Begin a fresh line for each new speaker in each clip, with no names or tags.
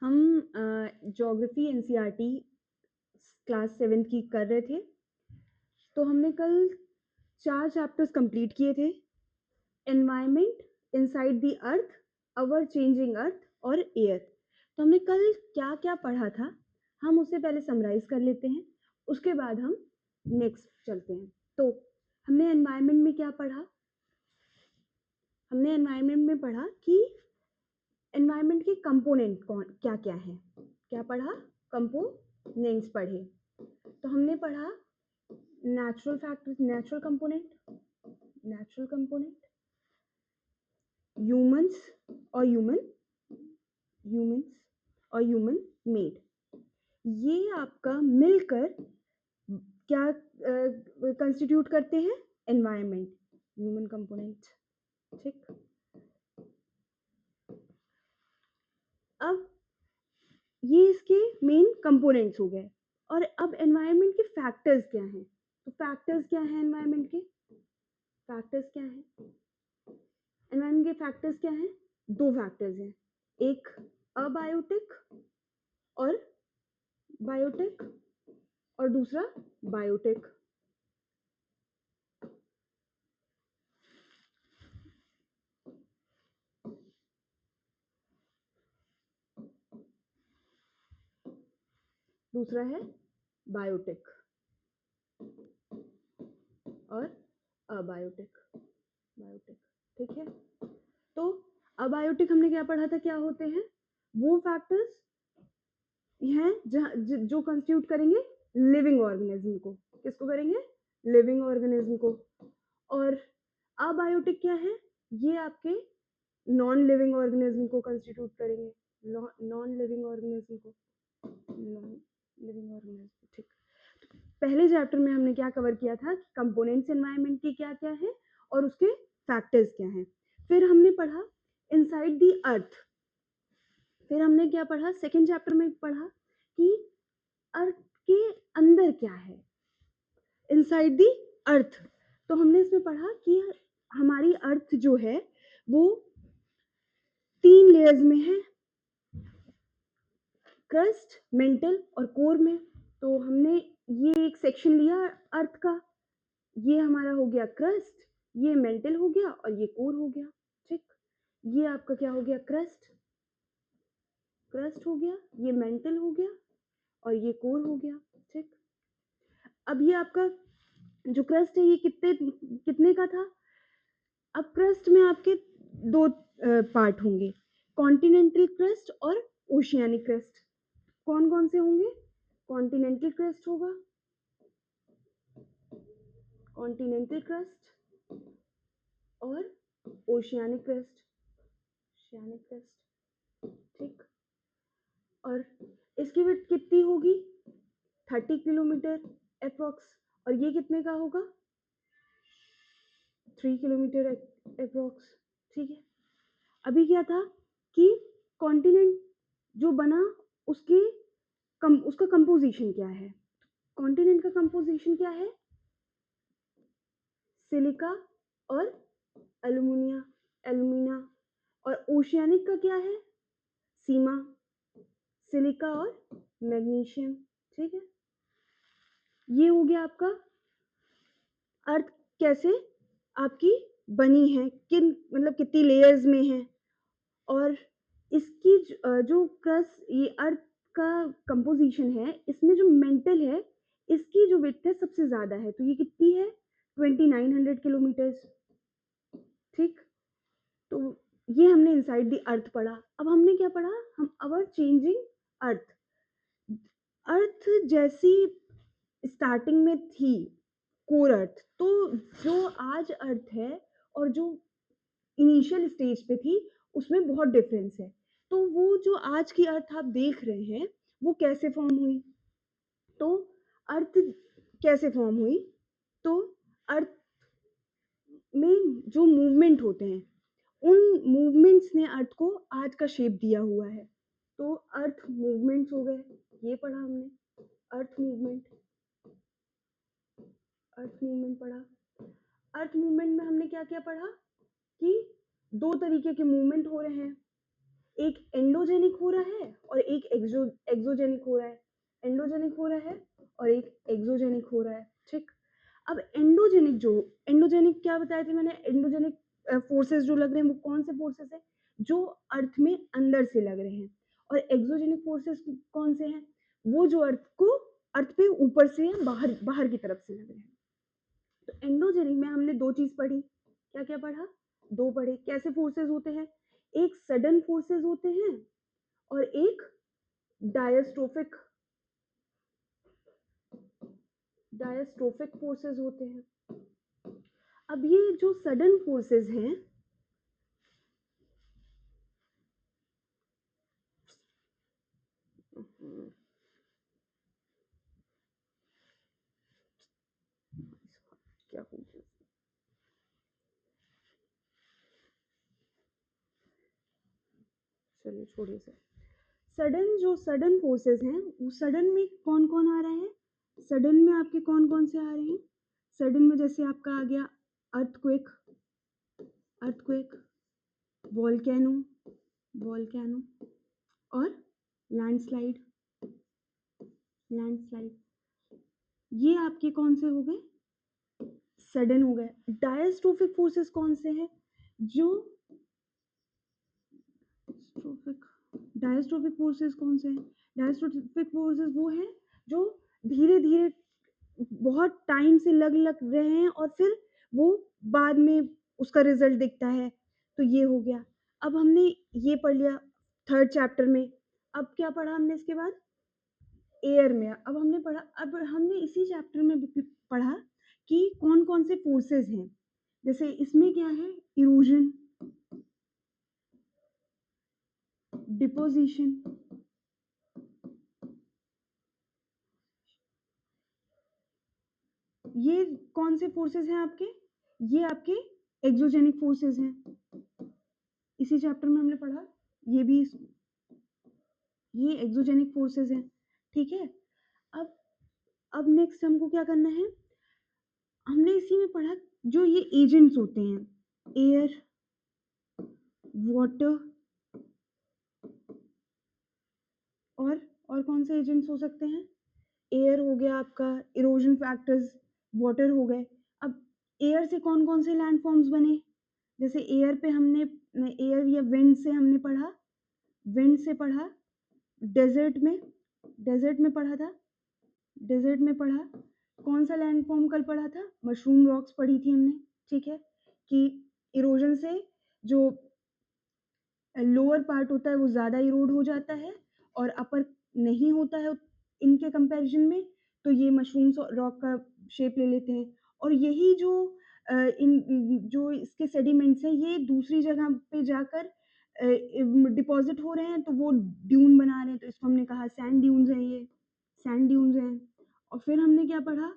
हम geography NCERT class 7th की कर रहे थे। तो हमने कल 4 चैप्टर्स कंप्लीट किए थे। Environment, inside the earth, our changing earth और एयर। तो हमने कल क्या-क्या पढ़ा था, हम उसे पहले समराइज़ कर लेते हैं, उसके बाद हम नेक्स्ट चलते हैं। तो हमने एनवायरनमेंट में क्या पढ़ा? हमने एनवायरनमेंट में पढ़ा कि एनवायरनमेंट के कंपोनेंट क्या-क्या हैं? क्या पढ़ा? कंपोनेंट्स पढ़े। तो हमने पढ़ा natural factors, natural component, humans और ह्यूमन मेड। ये आपका मिलकर क्या कंस्टिट्यूट करते हैं? Environment, human component. ठीक। अब ये इसके मेन कंपोनेंट्स हो गए। और अब एनवायरनमेंट के फैक्टर्स क्या हैं? तो फैक्टर्स क्या हैं एनवायरनमेंट के? फैक्टर्स क्या हैं? एनवायरनमेंट के फैक्टर्स क्या हैं? 2 फैक्टर्स हैं, एक अबायोटिक और बायोटिक और दूसरा बायोटिक। दूसरा है बायोटिक और अबायोटिक। ठीक है। तो अबायोटिक हमने क्या पढ़ा था, क्या होते हैं? वो फैक्टर्स हैं जो कंस्टिट्यूट करेंगे लिविंग ऑर्गेनिज्म को। किसको करेंगे? लिविंग ऑर्गेनिज्म को। और अबायोटिक क्या है? ये आपके नॉन लिविंग ऑर्गेनिज्म को कंस्टिट्यूट करेंगे। नॉन लिविंग ऑर्गेनिज्म को, नॉन लिविंग ऑर्गेनिज्म। ठीक। पहले चैप्टर में हमने क्या कवर किया था? कंपोनेंट्स एनवायरनमेंट के क्या क्या है और उसके फैक्टर्स क्या हैं। फिर हमने पढ़ा इनसाइड द अर्थ। फिर हमने क्या पढ़ा? सेकेंड चैप्टर में पढ़ा कि अर्थ के अंदर क्या है, इनसाइड द अर्थ। तो हमने इसमें पढ़ा कि हमारी अर्थ जो है वो 3 लेयर्स में है, क्रस्ट, मेंटल और कोर में। तो हमने ये एक सेक्शन लिया अर्थ का, ये हमारा हो गया क्रस्ट, ये मेंटल हो गया और ये कोर हो गया। ठीक। ये आपका क्या हो गया? क्रस्ट हो गया, ये मेंटल हो गया और ये कोर हो गया। ठीक। अब ये आपका जो क्रस्ट है ये कितने का था? अब क्रस्ट में आपके 2 पार्ट होंगे, कॉन्टिनेंटल क्रस्ट और ओशियानिक क्रस्ट। कौन कौन से होंगे? कॉन्टिनेंटल क्रस्ट होगा, कॉन्टिनेंटल क्रस्ट और ओशियानिक क्रस्ट, ठीक। और इसकी विड्थ कितनी होगी? 30 किलोमीटर अप्रॉक्स। और ये कितने का होगा? 3 किलोमीटर अप्रॉक्स। ठीक है। अभी क्या था कि कॉन्टिनेंट जो बना उसका कंपोजिशन क्या है? कॉन्टिनेंट का कंपोजिशन क्या है? सिलिका और एल्यूमिना। और ओशियानिक का क्या है? सीमा, सिलिका और मैग्नीशियम। ठीक है। ये हो गया आपका अर्थ कैसे आपकी बनी है, किन मतलब कितनी लेयर्स में है। और इसकी जो क्रस्ट, ये अर्थ का कंपोजिशन है, इसमें जो मेंटल है इसकी जो विड्थ है सबसे ज्यादा है। तो ये कितनी है? 2900 किलोमीटर्स। ठीक। तो ये हमने इनसाइड द अर्थ पढ़ा। अब हमने क्या पढ़ा? हम अवर चेंजिंग अर्थ। अर्थ जैसी स्टार्टिंग में थी कोर अर्थ, तो जो आज अर्थ है और जो इनिशियल स्टेज पे थी उसमें बहुत डिफरेंस है। तो वो जो आज की अर्थ आप देख रहे हैं वो कैसे फॉर्म हुई? तो अर्थ कैसे फॉर्म हुई? तो अर्थ में जो मूवमेंट होते हैं उन मूवमेंट्स ने अर्थ को आज का शेप दिया हुआ है। तो अर्थ मूवमेंट्स हो गए, ये पढ़ा हमने। अर्थ मूवमेंट पढ़ा। अर्थ मूवमेंट में हमने क्या क्या पढ़ा कि 2 तरीके के मूवमेंट हो रहे हैं, एक एंडोजेनिक हो रहा है और एक एक्सोजेनिक हो रहा है, एंडोजेनिक हो रहा है और एक एक्सोजेनिक हो रहा है, ठीक। अब एंडोजेनिक क्या बताया थी मैंने, एंडोजेनिक फोर्सेस जो लग रहे हैं वो कौन से फोर्सेस है, जो अर्थ में अंदर से लग रहे हैं, और एक्सोजेनिक फोर्सेस कौन से हैं, वो जो अर्थ पे ऊपर से बाहर बाहर की तरफ से लग रहे हैं। तो एंडोजेनिक में हमने दो चीज पढ़ी, क्या क्या पढ़ा, दो पढ़े, कैसे फोर्सेस होते हैं, एक सडन फोर्सेस होते हैं और एक डायस्ट्रोफिक फोर्सेस होते हैं। अब ये जो सडन फोर्सेस हैं, क्या हो गया, चलिए छोड़िए सर। सडन फोर्सेस हैं, वो सडन में कौन कौन आ रहा है, सडन में आपके कौन कौन से आ रहे हैं, सडन में जैसे आपका आ गया अर्थक्वेक, वॉल्केनो और लैंडस्लाइड, ये आपके कौन से हो गए, सडन हो गए। डायस्ट्रोफिक फोर्सेस कौन से हैं, जो डायस्ट्रोफिक फोर्सेस कौन से हैं, डायस्ट्रोफिक फोर्सेस वो हैं जो धीरे धीरे बहुत टाइम से लग रहे हैं और फिर वो बाद में उसका रिजल्ट दिखता है, तो ये हो गया। अब हमने ये पढ़ लिया थर्ड चैप्टर में। अब क्या पढ़ा हमने इसके बाद, एयर में। अब हमने इसी चैप्टर में पढ़ा कि कौन कौन से फोर्सेस हैं, जैसे इसमें क्या है, इरोजन, डिपोजिशन, ये कौन से फोर्सेस हैं आपके, ये आपके एक्सोजेनिक फोर्सेस हैं, इसी चैप्टर में हमने पढ़ा, ये एक्सोजेनिक फोर्सेस हैं, ठीक है। अब नेक्स्ट हमको क्या करना है, हमने इसी में पढ़ा जो ये एजेंट्स होते हैं, एयर, वाटर और कौन से एजेंट्स हो सकते हैं, एयर हो गया आपका, इरोजन फैक्टर्स, वाटर हो गए। अब एयर से कौन कौन से लैंड फॉर्म्स बने, जैसे एयर पे हमने एयर या विंड से हमने पढ़ा, विंड से पढ़ा, डेजर्ट में पढ़ा था, डेजर्ट में पढ़ा, कौन सा लैंड फॉर्म कल पढ़ा था, मशरूम रॉक्स पढ़ी थी हमने, ठीक है, कि इरोजन से जो लोअर पार्ट होता है वो ज़्यादा इरोड हो जाता है और अपर नहीं होता है इनके कंपैरिजन में, तो ये मशरूम रॉक का शेप ले लेते हैं। और यही जो इसके सेडिमेंट्स हैं ये दूसरी जगह पे जाकर डिपॉजिट हो रहे हैं, तो वो ड्यून बना रहे हैं, तो इसको हमने कहा सैंड ड्यून्स हैं, ये सैंड ड्यून्स हैं। और फिर हमने क्या पढ़ा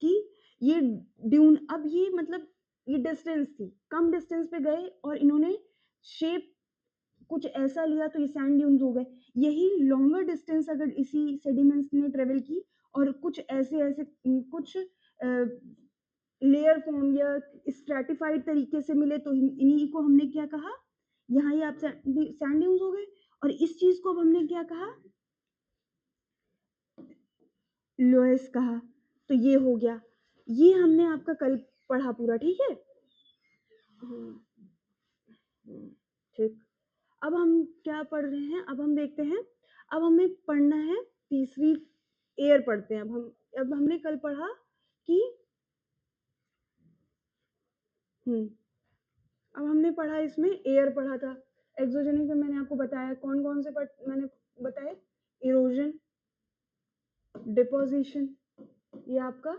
कि ये ड्यून, अब ये मतलब ये डिस्टेंस थी, कम डिस्टेंस पे गए और इन्होंने शेप कुछ ऐसा लिया तो ये सैंड ड्यून्स हो गए। यही लॉन्गर डिस्टेंस अगर इसी सेडिमेंट्स ने ट्रेवल की और कुछ ऐसे कुछ लेयर फॉर्म या स्ट्रैटिफाइड तरीके से मिले, तो इन्हीं को हमने क्या कहा, यहाँ ये आप सैंड ड्यून्स हो गए। और इस चीज को अब हमने क्या कहा, लोएस कहा, तो ये हो गया, ये हमने आपका कल पढ़ा पूरा, ठीक है। ठीक, अब हम क्या पढ़ रहे हैं, अब हम देखते हैं, अब हमें पढ़ना है तीसरी, एयर पढ़ते हैं। अब हमने कल पढ़ा कि अब हमने पढ़ा इसमें एयर पढ़ा था, एक्सोजेनिक में मैंने आपको बताया कौन कौन से मैंने बताए, इरोजन, डिपोजिशन, ये आपका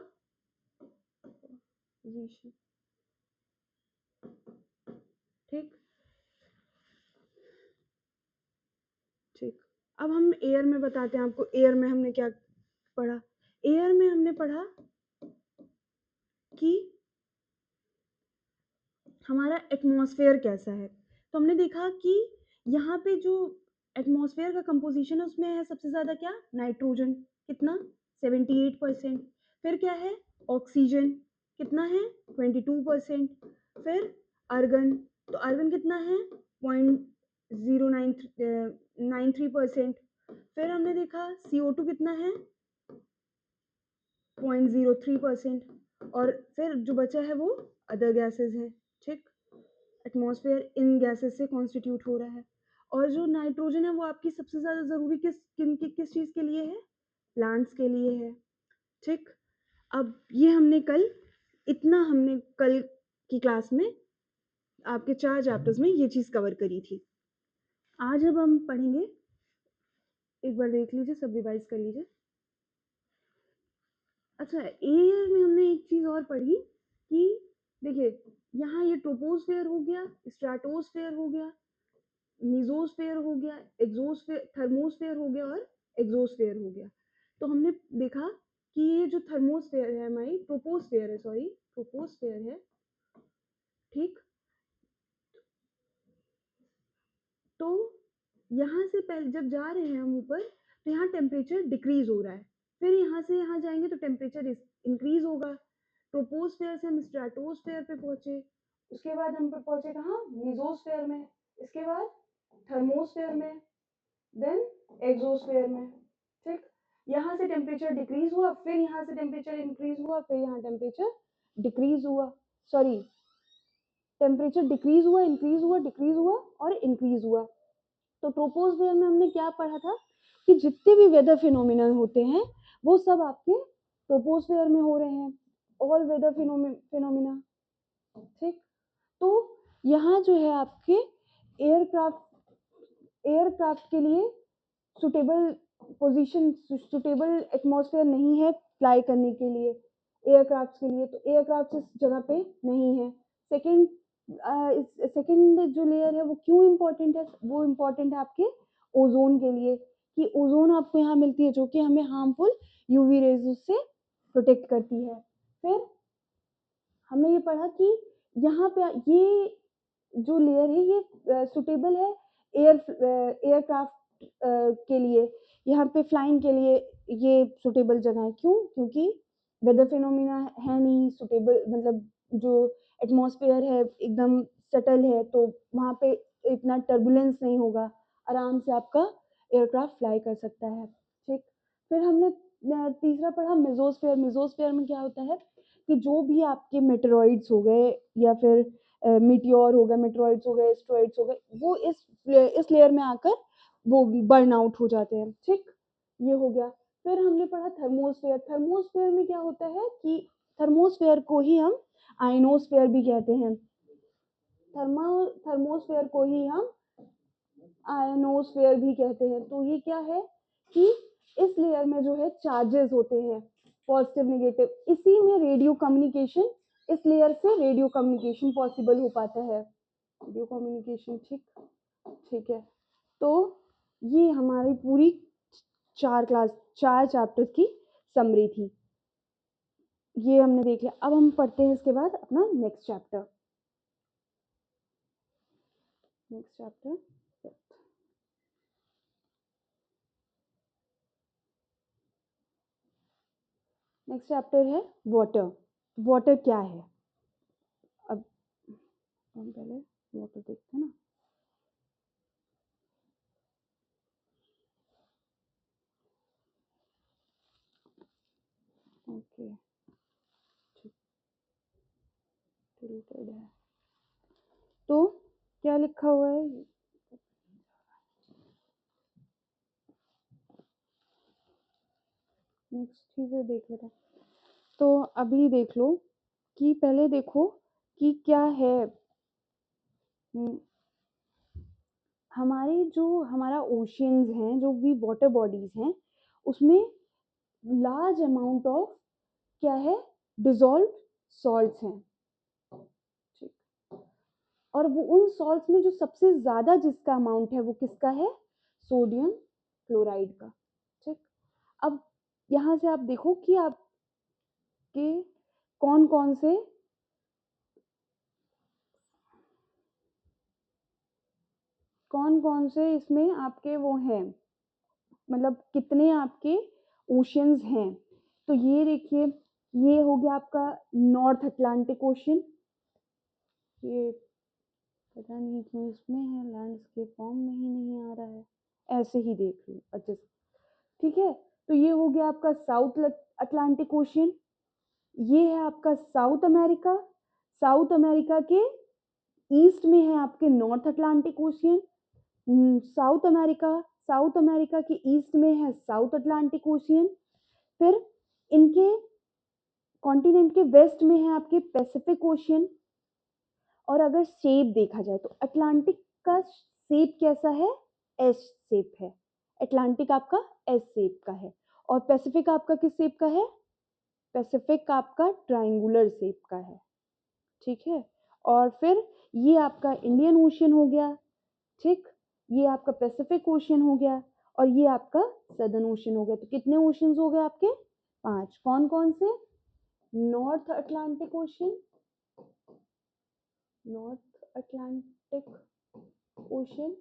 पोजीशन, ठीक ठीक। अब हम एयर में बताते हैं आपको, एयर में हमने क्या पढ़ा, एयर में हमने पढ़ा कि हमारा एटमॉस्फेयर कैसा है। तो हमने देखा कि यहाँ पे जो एटमॉस्फेयर का कंपोजिशन है उसमें है सबसे ज़्यादा क्या, नाइट्रोजन, कितना 78%, फिर क्या है ऑक्सीजन, कितना है 22%, फिर अर्गन, तो अर्गन कितना है 0.93%। फिर हमने देखा CO2 कितना है 0.03%। और फिर जो बचा है वो अदर गैसेस है। ठीक, एटमॉस्फेयर इन गैसेस से कॉन्स्टिट्यूट हो रहा है। और जो नाइट्रोजन है वो आपकी सबसे ज़्यादा ज़रूरी किस चीज़ के लिए है? प्लांट्स के लिए है। ठीक, अब ये हमने कल की क्लास में आपके 4 चैप्टर्स में ये चीज़ कवर करी थी। आज अब हम पढ़ेंगे, एक बार देख लीजिए, सब रिवाइज कर लीजिए। अच्छा, एयर में हमने एक चीज़ और पढ़ी कि देखिए यहाँ ये ट्रोपोस्फेयर हो गया, स्ट्रेटोस्फेयर हो गया, मीजोस्फेयर हो गया, एक्सोस्फेयर, थर्मोस्फेयर हो गया और एक्सोस्फेयर हो गया। तो हमने देखा कि ये जो थर्मोस्फेयर है हमारी ट्रोपोस्फेयर है। ठीक, तो यहाँ से पहले जब जा रहे हैं हम ऊपर तो यहाँ टेम्परेचर डिक्रीज हो रहा है, फिर यहाँ से यहाँ जाएंगे तो टेम्परेचर इंक्रीज होगा। ट्रोपोस्फेयर से हम स्ट्रेटोस्फेयर पे पहुंचे, उसके बाद हम पहुंचे कहाँ? मीजोस्फेयर में, इसके बाद थर्मोस्फेयर में, देन एक्सोस्फेयर में। ठीक, यहाँ से टेम्परेचर डिक्रीज हुआ, फिर यहाँ से टेम्परेचर इंक्रीज हुआ, फिर यहाँ टेम्परेचर डिक्रीज हुआ, सॉरी टेम्परेचर डिक्रीज हुआ, इंक्रीज हुआ, डिक्रीज हुआ और इंक्रीज हुआ। तो ट्रोपोस्फेयर में हमने क्या पढ़ा था कि जितने भी वेदर फिनोमिना होते हैं वो सब आपके ट्रोपोस्फेयर में हो रहे हैं, ऑल वेदर फिनोमिना। ठीक, तो यहाँ जो है आपके एयरक्राफ्ट के लिए सुटेबल एटमॉस्फेयर नहीं है फ्लाई करने के लिए एयरक्राफ्ट के लिए, तो एयरक्राफ्ट इस जगह पे नहीं है। सेकंड जो लेयर है वो क्यों इम्पोर्टेंट है? वो इम्पोर्टेंट है आपके ओजोन के लिए, कि ओजोन आपको यहाँ मिलती है जो कि हमें हार्मफुल यूवी रेज से प्रोटेक्ट करती है। फिर हमने ये पढ़ा कि यहाँ पे ये जो लेयर है ये सुटेबल है एयरक्राफ्ट के लिए, यहाँ पे फ्लाइंग के लिए ये सुटेबल जगह है। क्यों? क्योंकि वेदर फिनोमिना है नहीं सुटेबल, मतलब जो एटमॉस्फेयर है एकदम सटल है, तो वहाँ पे इतना टर्बुलेंस नहीं होगा, आराम से आपका एयरक्राफ्ट फ्लाई कर सकता है। ठीक, फिर हमने तीसरा पढ़ा मेसोस्फेयर। मेसोस्फेयर में क्या होता है कि जो भी आपके मेटेरॉइड्स हो गए या फिर मीटियोर हो गए, मेटेरॉइड्स हो गए, एस्टेरॉइड्स हो गए, वो इस लेयर में आकर वो बर्न आउट हो जाते हैं। ठीक, ये हो गया। फिर हमने पढ़ा थर्मोस्फेयर। थर्मोस्फेयर में क्या होता है कि थर्मोस्फेयर को ही हम आयनोस्फेयर भी कहते हैं, थर्मोस्फेयर को ही हम आयनोस्फेयर भी कहते हैं। तो ये क्या है कि इस लेयर में जो है चार्जेस होते हैं, पॉजिटिव नेगेटिव, इसी में रेडियो कम्युनिकेशन, इस लेयर से रेडियो कम्युनिकेशन पॉसिबल हो पाता है, रेडियो कम्युनिकेशन। ठीक, ठीक है, तो ये हमारी पूरी 4 चैप्टर्स की समरी थी, ये हमने देख लिया। अब हम पढ़ते हैं इसके बाद अपना नेक्स्ट चैप्टर। नेक्स्ट चैप्टर है वाटर। वाटर क्या है? अब हम पहले वाटर देखते हैं ना। ओके, फिल्टर्ड है तो क्या लिखा हुआ है? नेक्स्ट चीज़ें देख लेते हैं। तो अभी देख लो कि पहले देखो कि क्या है हमारा ओशियंस हैं, जो भी वाटर बॉडीज हैं, उसमें लार्ज अमाउंट ऑफ क्या है? डिजॉल्व सॉल्ट्स हैं। ठीक, और वो उन सॉल्ट्स में जो सबसे ज्यादा जिसका अमाउंट है वो किसका है? सोडियम क्लोराइड का। ठीक, अब यहाँ से आप देखो कि आपके कौन कौन से इसमें आपके वो हैं, मतलब कितने आपके ओशियंस हैं। तो ये देखिए, ये हो गया आपका नॉर्थ अटलांटिक ओशन, ये पता नहीं क्यों इसमें है, लैंडस्केप फॉर्म में ही नहीं आ रहा है, ऐसे ही देख लो अच्छे से। ठीक है, तो ये हो गया आपका साउथ अटलांटिक ओशियन। ये है आपका साउथ अमेरिका। साउथ अमेरिका के ईस्ट में है आपके north Atlantic ocean. South America के ईस्ट में है साउथ अटलांटिक ओशियन। फिर इनके कॉन्टिनेंट के वेस्ट में है आपके पैसिफिक ओशियन। और अगर शेप देखा जाए तो अटलांटिक का शेप कैसा है, एस शेप है। अटलांटिक आपका एस शेप का है। और पैसिफिक आपका किस शेप का है, पैसिफिक आपका ट्रायंगुलर शेप का है। ठीक है, और फिर ये आपका इंडियन ओशियन हो गया। ठीक, ये आपका पैसिफिक ओशियन हो गया और ये आपका सदर्न ओशियन हो गया। तो कितने ओशियंस हो गए आपके, 5। कौन कौन से, north Atlantic ocean, north Atlantic ocean,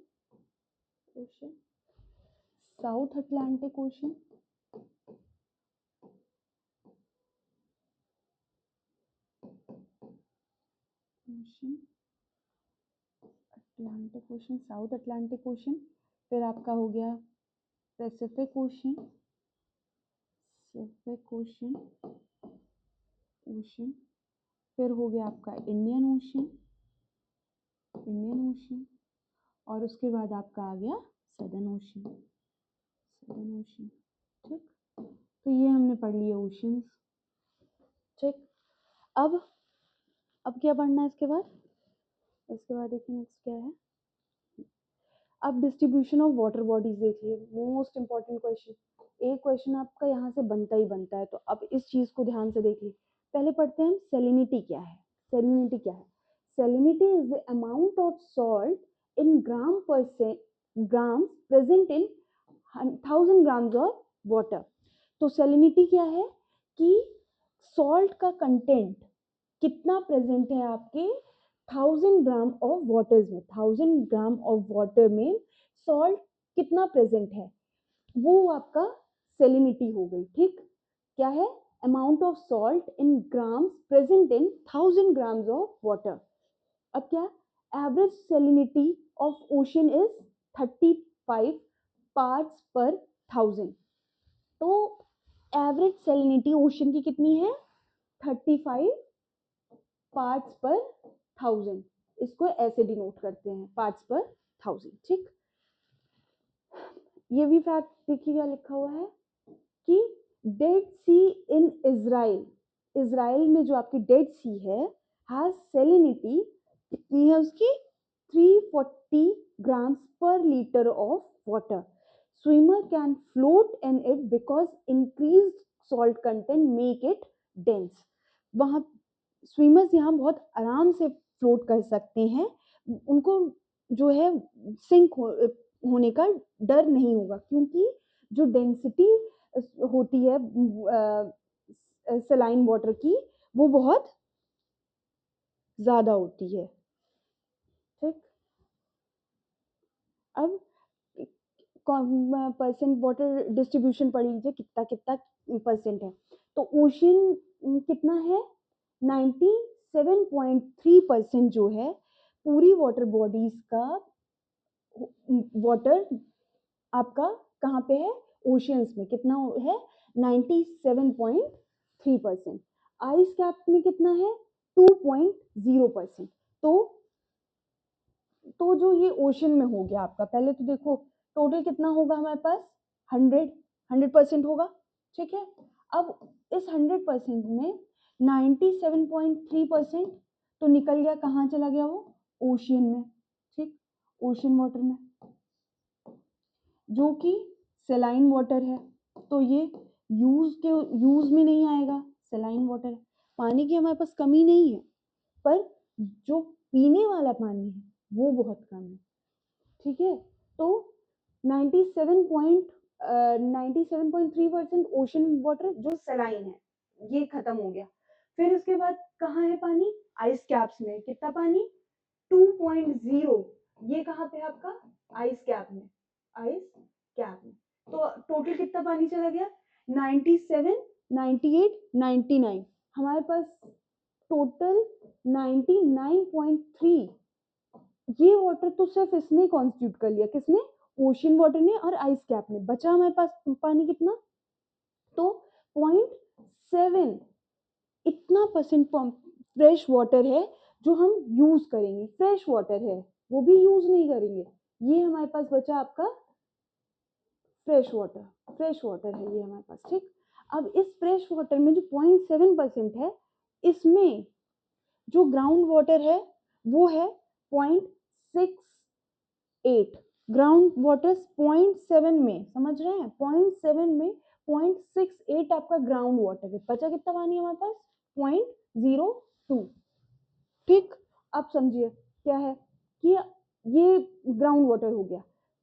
ocean, south Atlantic ocean, ocean, Atlantic ocean, south Atlantic ocean. फिर आपका हो गया Pacific ocean, Pacific ocean, ocean. फिर हो गया आपका इंडियन ओशियन, इंडियन ओशियन। और उसके बाद आपका आ गया सदर्न ओशियन, सदर्न ओशियन। ठीक, तो ये हमने पढ़ लिए ओशियंस। ठीक, अब क्या पढ़ना है इसके बाद, इसके बाद देखिए नेक्स्ट क्या है। अब डिस्ट्रीब्यूशन ऑफ वाटर बॉडीज देखिए, मोस्ट इंपॉर्टेंट क्वेश्चन। एक क्वेश्चन आपका यहाँ से बनता ही बनता है, तो अब इस चीज को ध्यान से देखिए। पहले पढ़ते हैं हम सैलिनिटी क्या है। सैलिनिटी क्या है, salinity is the amount of salt in gram present in 1000 grams of water. तो सैलिनिटी क्या है कि सॉल्ट का कंटेंट कितना प्रेजेंट है आपके 1000 ग्राम ऑफ वाटर में। 1000 ग्राम ऑफ वाटर में सॉल्ट कितना प्रेजेंट है, वो आपका सैलिनिटी हो गई। ठीक, क्या है, amount of salt in grams present in 1000 grams of water. अब क्या, average salinity of ocean is 35 parts पर 1000। तो एवरेज सैलिनिटी ओशन की कितनी है, 35 पार्ट्स पर 1000। इसको ऐसे डिनोट करते हैं, पार्ट्स पर 1000। ठीक, ये भी फैक्ट देखिए क्या लिखा हुआ है कि Dead Sea in Israel, Israel में जो आपकी डेड सी है, हैज सैलिनिटी कितनी है उसकी, 340 ग्राम्स पर litre of water. Swimmer can float in it because increased salt content make it dense. वहां स्विमर्स यहाँ बहुत आराम से फ्लोट कर सकते हैं, उनको जो है सिंक होने का डर नहीं होगा, क्योंकि जो डेंसिटी होती है सलाइन वाटर की, वो बहुत ज्यादा होती है। ठीक, अब परसेंट वाटर डिस्ट्रीब्यूशन पढ़ लीजिए, कितना कितना परसेंट है। तो ओशियन कितना है, 97.3% जो है पूरी वाटर बॉडीज का वाटर आपका कहाँ पे है, ओशियंस में। कितना है, 97.3%। आइस कैप में कितना है, 2.0%। तो जो ये ओशन में हो गया आपका, पहले तो देखो टोटल कितना होगा हमारे पास, 100% होगा। ठीक है, अब इस 100% में 97.3% तो निकल गया, कहाँ चला गया वो, ओशियन में। ठीक, ओशन वाटर में, जो कि सेलाइन वाटर है, तो ये यूज में नहीं आएगा। सेलाइन वाटर है, पानी की हमारे पास कमी नहीं है, पर जो पीने वाला पानी है वो बहुत कम है। ठीक है, तो 97.3% ओशन वाटर जो सेलाइन है, ये खत्म हो गया। फिर उसके बाद कहाँ है पानी, आइस कैप्स में। कितना पानी, 2.0। ये कहाँ पे है आपका, आइस कैप में, आइस कैप में। तो टोटल कितना पानी चला गया, 97, 98, 99। हमारे पास टोटल 99.3 ये वाटर तो सिर्फ इसने कॉन्स्टिट्यूट कर लिया, किसने? ओशियन वाटर ने और आइस कैप ने। बचा हमारे पास पानी कितना? तो 0.7 इतना परसेंट फ्रेश वाटर है जो हम यूज करेंगे, फ्रेश वाटर है, वो भी यूज नहीं करेंगे। ये हमारे पास बचा आपका फ्रेश वाटर, फ्रेश वाटर है ये हमारे पास, ठीक। अब इस फ्रेश वाटर में जो 0.7% है, इसमें जो ग्राउंड वाटर है वो है 0.68। ग्राउंड वाटर 0.7 में, समझ रहे हैं, 0.7 में 0.68 आपका ग्राउंड वाटर है। बचा कितना पानी हमारे पास? 0.02, ठीक। अब समझिए क्या है कि ये ग्राउंड वाटर हो गया।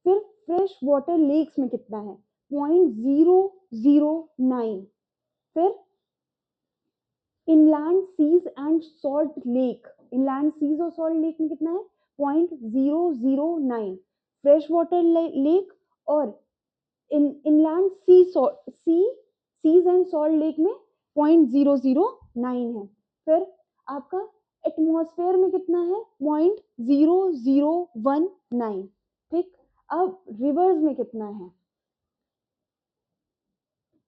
फिर फ्रेश वाटर लेक्स में कितना है? 0.009। फिर inland seas and salt lake, inland seas और सॉल्ट लेक में कितना है? 0.009 फ्रेश वाटर लेक। और inland seas and salt lake में 0.009 है। फिर आपका एटमॉस्फेयर में कितना है? 0.0019, ठीक। अब रिवर्स में कितना है?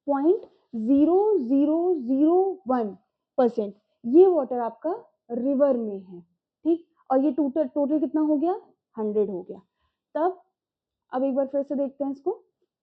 0.0001%। ये वाटर आपका रिवर में है, ठीक। और ये टोटल टोटल कितना हो गया? 100 हो गया। तब अब एक बार फिर से देखते हैं इसको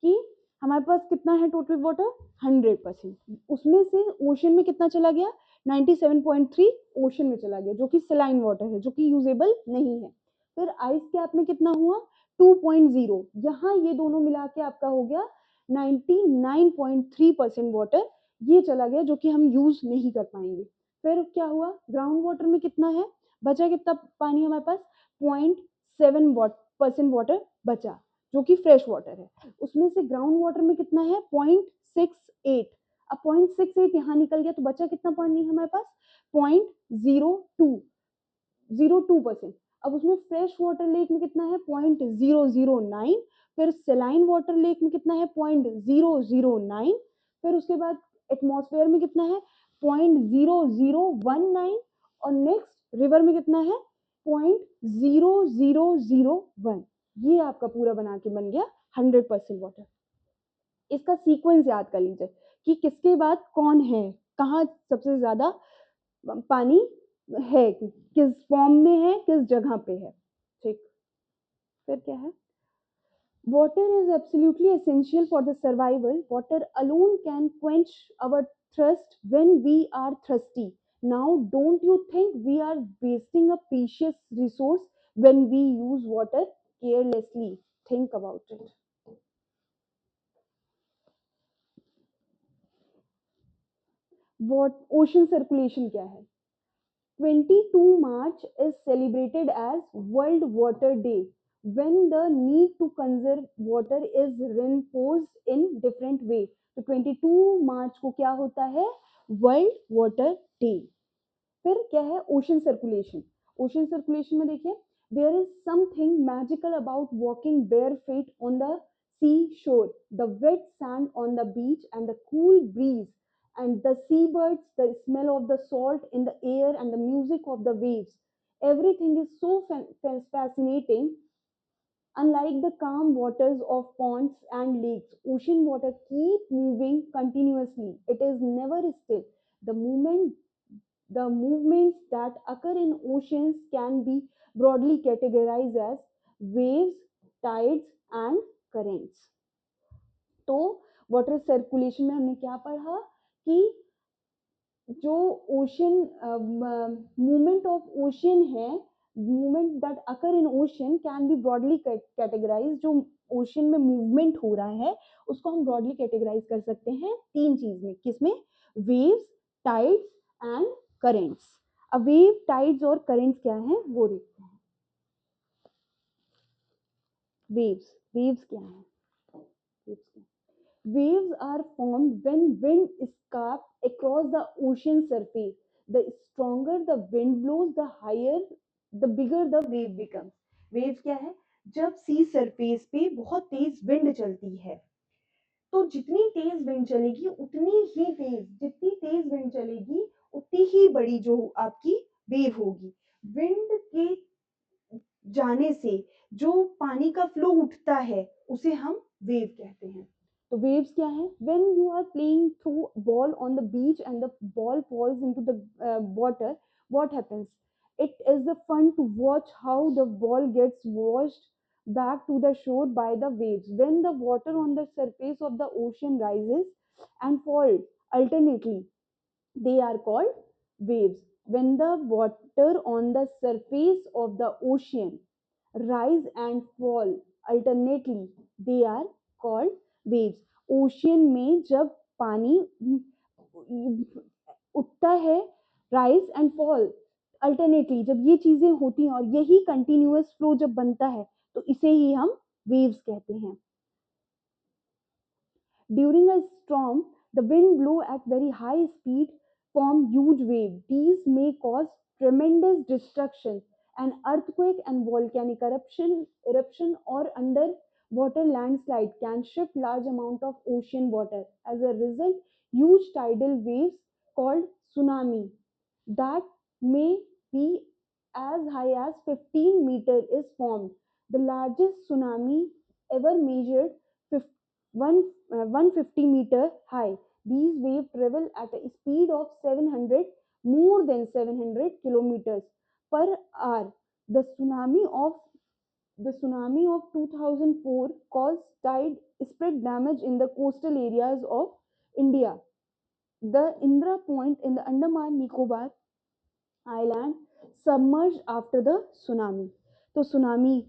कि हमारे पास कितना है टोटल वाटर? 100%। उसमें से ओशन में कितना चला गया? 97.3 ओशन में चला गया, जो कि सलाइन वाटर है, जो कि यूजेबल नहीं है। फिर आइस कैप में कितना हुआ? 2.0। यहाँ ये दोनों मिला के आपका हो गया 99.3% वाटर, ये चला गया, जो कि हम यूज नहीं कर पाएंगे। फिर क्या हुआ? ग्राउंड वाटर में कितना है? बचा कितना पानी हमारे पास? 0.7% वाटर बचा, जो कि फ्रेश वाटर है। उसमें से ग्राउंड वाटर में कितना है? 0.68। अब 0.68 यहाँ निकल गया, तो बचा कितना पानी हमारे पास? 0.02%। अब उसमें फ्रेश वाटर लेक में कितना है? 0.009। फिर सेलाइन वाटर लेक में कितना है? 0.009। फिर उसके बाद एटमॉस्फेयर में कितना है? 0.0019। और नेक्स्ट रिवर में कितना है? 0.0001। ये आपका पूरा बना के बन गया 100% वाटर। इसका सीक्वेंस याद कर लीजिए कि किसके बाद कौन है, कहाँ सबसे ज्यादा पानी है, किस फॉर्म में है, किस जगह पे है, ठीक। फिर क्या है? Water is absolutely essential for the survival. Water alone can quench our thirst when we are thirsty. Now, don't you think we are wasting a precious resource when we use water carelessly? Think about it. What ocean circulation क्या है? 22 March is celebrated as World Water Day, when the need to conserve water is reinforced in different way. तो 22 मार्च को क्या होता है? World water day. फिर क्या है? Ocean circulation. ओशन सर्कुलेशन में देखिए, there is something magical about walking bare feet on the sea shore, the wet sand on the beach and the cool breeze and the seabirds, the smell of the salt in the air, and the music of the waves. Everything is so fascinating. Unlike the calm waters of ponds and lakes, ocean water keep moving continuously. It is never still. The movements that occur in oceans can be broadly categorized as waves, tides, and currents. तो water circulation में हमने क्या पढ़ा कि जो ocean movement of ocean है, movement that occur in ocean can be broadly categorize. जो ocean में मूवमेंट हो रहा है उसको हम ब्रॉडली कैटेगराइज कर सकते हैं तीन चीज में। किसमें? Waves, tides and currents. अब वेव, टाइड्स और करेंट्स क्या है वो देखते हैं। वेव्स, वेव्स क्या है? Waves are formed when wind scarps across the ocean surface. The stronger the wind blows, the bigger the wave becomes. Waves क्या है? जब सी सरफेस पे बहुत तेज विंड चलती है, तो जितनी तेज विंड चलेगी उतनी ही तेज, जितनी तेज विंड चलेगी उतनी ही बड़ी जो आपकी वेव होगी। विंड के जाने से जो पानी का फ्लो उठता है उसे हम वेव कहते हैं। तो वेव्स क्या है? When you are playing through ball on the beach and the ball falls into the water, what happens? It is the fun to watch how the ball gets washed back to the shore by the waves. When the water on the surface of the ocean rises and falls alternately, they are called waves. When the water on the surface of the ocean rise and fall alternately, they are called waves. Ocean में जब पानी उठता है, rise and fall alternately, जब ये चीजें होती हैं और यही कंटिन्यूअस फ्लो जब बनता है तो इसे ही हम वेव्स कहते हैं। During a storm, the wind blow at very high speed, form huge waves. These may cause tremendous destruction. An earthquake and volcanic eruption or underwater landslide can shift large amount of ocean water. As a result, huge tidal waves called tsunami that may be as high as 15 meters is formed. The largest tsunami ever measured 150-meter high. These waves travel at a speed of 700, more than 700 kilometers per hour. The tsunami of 2004 caused spread damage in the coastal areas of India. The Indra Point in the Andaman Nicobar Island submerged after the tsunami. तो tsunami,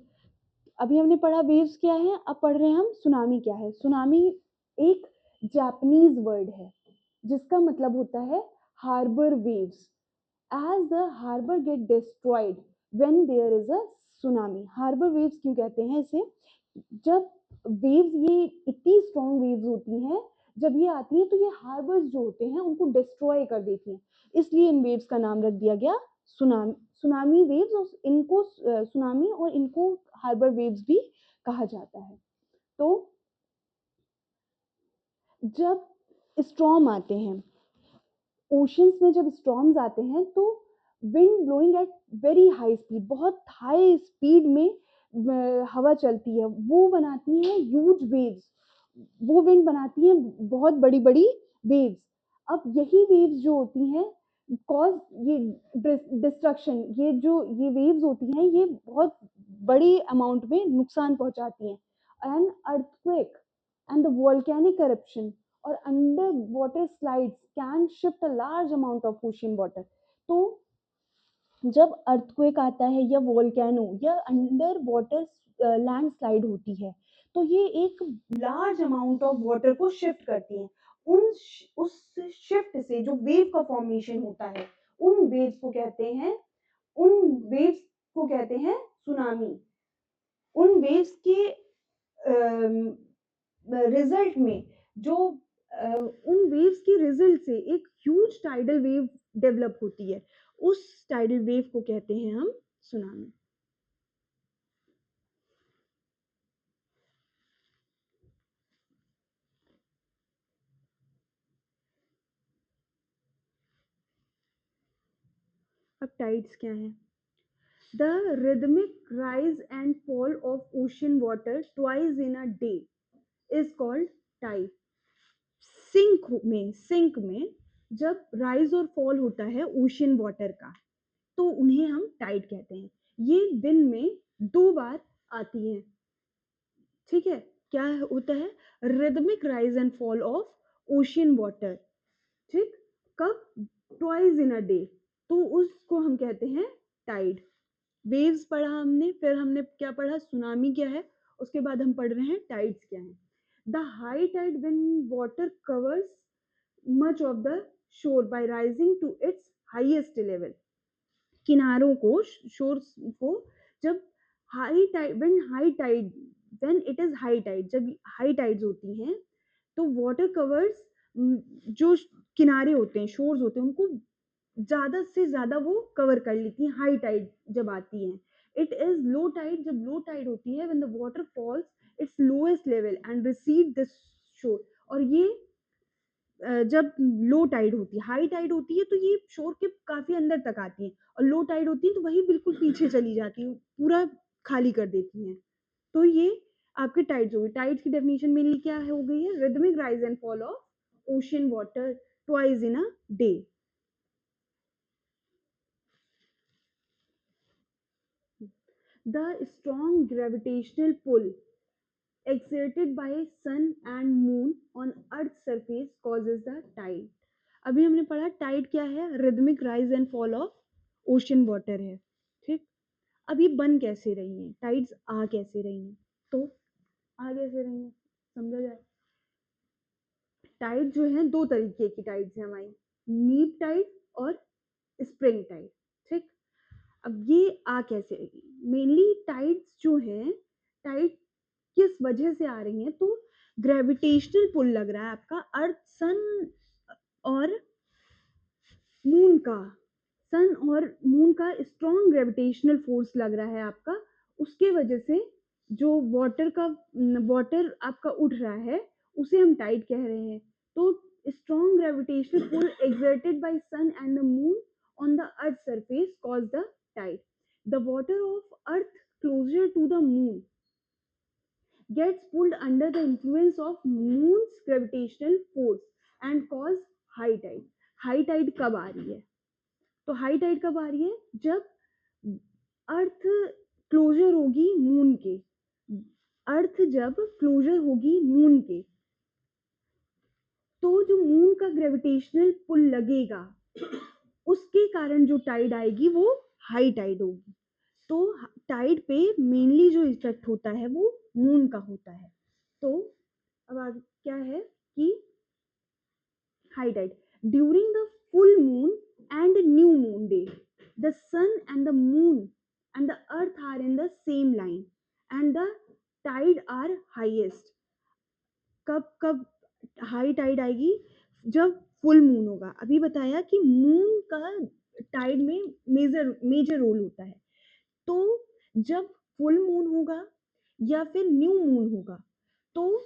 अभी हमने पढ़ा waves क्या है, अब पढ़ रहे हैं हम सुनामी क्या है। सुनामी एक जापानीज वर्ड है जिसका मतलब होता है harbour waves. As the harbour get destroyed when there is a tsunami. Harbour waves क्यों कहते हैं इसे? जब वेव्स, ये इतनी स्ट्रॉन्ग वेव्स होती हैं, जब ये आती हैं तो ये हार्बर्स जो होते हैं उनको डिस्ट्रॉय कर देती हैं, इसलिए इन वेव्स का नाम रख दिया गया सुनामी। सुनामी वेव्स, और इनको सुनामी और इनको हार्बर वेव्स भी कहा जाता है। तो जब स्टॉर्म आते हैं, ओशंस में जब स्टॉर्म्स आते हैं तो wind blowing at very high speed, बहुत हाई स्पीड में हवा चलती है, वो बनाती है ह्यूज वेव्स, वो विंड बनाती है बहुत बड़ी बड़ी वेव्स। अब यही वेव्स जो होती हैं कॉज ये डिस्ट्रक्शन, ये वेव्स होती हैं ये बहुत बड़ी अमाउंट में नुकसान पहुंचाती हैं। And earthquake and the volcanic eruption और under water slides can shift a large amount of ocean water. तो जब अर्थक्वेक आता है या वोल्केनो या अंडर वाटर लैंडस्लाइड होती है तो ये एक लार्ज अमाउंट ऑफ वाटर को शिफ्ट करती है। उस शिफ्ट से जो वेव का फॉर्मेशन होता है, उन वेव्स को कहते हैं उन वेव्स को कहते हैं सुनामी। उन वेव्स के रिजल्ट में जो उन वेव्स के रिजल्ट से एक ह्यूज टाइडल वेव डेवलप होती है, उस टाइडल वेव को कहते हैं हम सुनामी। अब टाइड्स क्या है? The rhythmic rise and fall of ocean water twice in a day is called tide. Sync में जब राइज और फॉल होता है ओशन वाटर का तो उन्हें हम टाइड कहते हैं। ये दिन में 2 बार आती हैं। ठीक है, क्या होता है? Rhythmic rise and fall of ocean water. ठीक, कब? ट्वाइस इन अ डे, तो उसको हम कहते हैं टाइड। वेव्स पढ़ा हमने, फिर हमने क्या पढ़ा? सुनामी क्या है, उसके बाद हम पढ़ रहे हैं टाइड्स क्या है। The high tide when water covers much of the shore by rising to its highest level. किनारों को, शोर्स को, जब high tide when it is high tide, जब हाई टाइड्स होती हैं तो वाटर कवर्स, जो किनारे होते हैं, शोर्स होते हैं, उनको ज्यादा से ज्यादा वो कवर कर लेती हैं हाई टाइड जब आती हैं। इट इज लो टाइड, जब लो टाइड होती है when the water falls it's lowest level and recede the shore. और ये जब लो टाइड होती है, हाई टाइड होती है तो ये शोर के काफी अंदर तक आती है, और लो टाइड होती है तो वही बिल्कुल पीछे चली जाती है, पूरा खाली कर देती हैं। तो ये आपके टाइड्स हो गए। टाइड्स की डेफिनेशन मेनली क्या है हो गई है, rhythmic rise and fall of ocean water twice in a day. The strong gravitational pull exerted by sun and moon on earth's surface causes the tide। अभी हमने पढ़ा टाइड क्या है, rhythmic rise and fall of ocean water है। ठीक, अब ये बन कैसे रही हैं, टाइड्स आ कैसे रही हैं, तो आ कैसे रही हैं समझा जाए। टाइड जो है दो तरीके की टाइड्स है हमारी, नीप टाइड और स्प्रिंग टाइड। ठीक, अब ये आ कैसे रही, मेनली टाइड्स जो है, टाइड किस वजह से आ रही हैं, तो ग्रेविटेशनल पुल लग रहा है आपका अर्थ सन और मून का, सन और मून का स्ट्रॉन्ग ग्रेविटेशनल फोर्स लग रहा है आपका, उसके वजह से जो वाटर आपका उठ रहा है उसे हम टाइड कह रहे हैं। तो strong gravitational pull exerted by sun and the moon on the earth's surface cause the tide। The water of earth closer to the moon gets pulled under the influence of moon's gravitational force and cause high tide। High tide कब आ रही है, तो high tide कब आ रही है, जब अर्थ क्लोजर होगी मून के, अर्थ जब क्लोजर होगी मून के, तो जो मून का ग्रेविटेशनल पुल लगेगा उसके कारण जो टाइड आएगी वो हाई टाइड होगी। तो टाइड पे मेनली जो इफेक्ट होता है वो मून का होता है। तो अब आगे क्या है कि high tide during the full moon and new moon day the sun and the moon and the earth are in the same line and the tide are highest. कब कब हाई टाइड आएगी, जब फुल मून होगा। अभी बताया कि moon का Tide में मेजर मेजर रोल होता है। तो जब फुल मून होगा या फिर न्यू मून होगा तो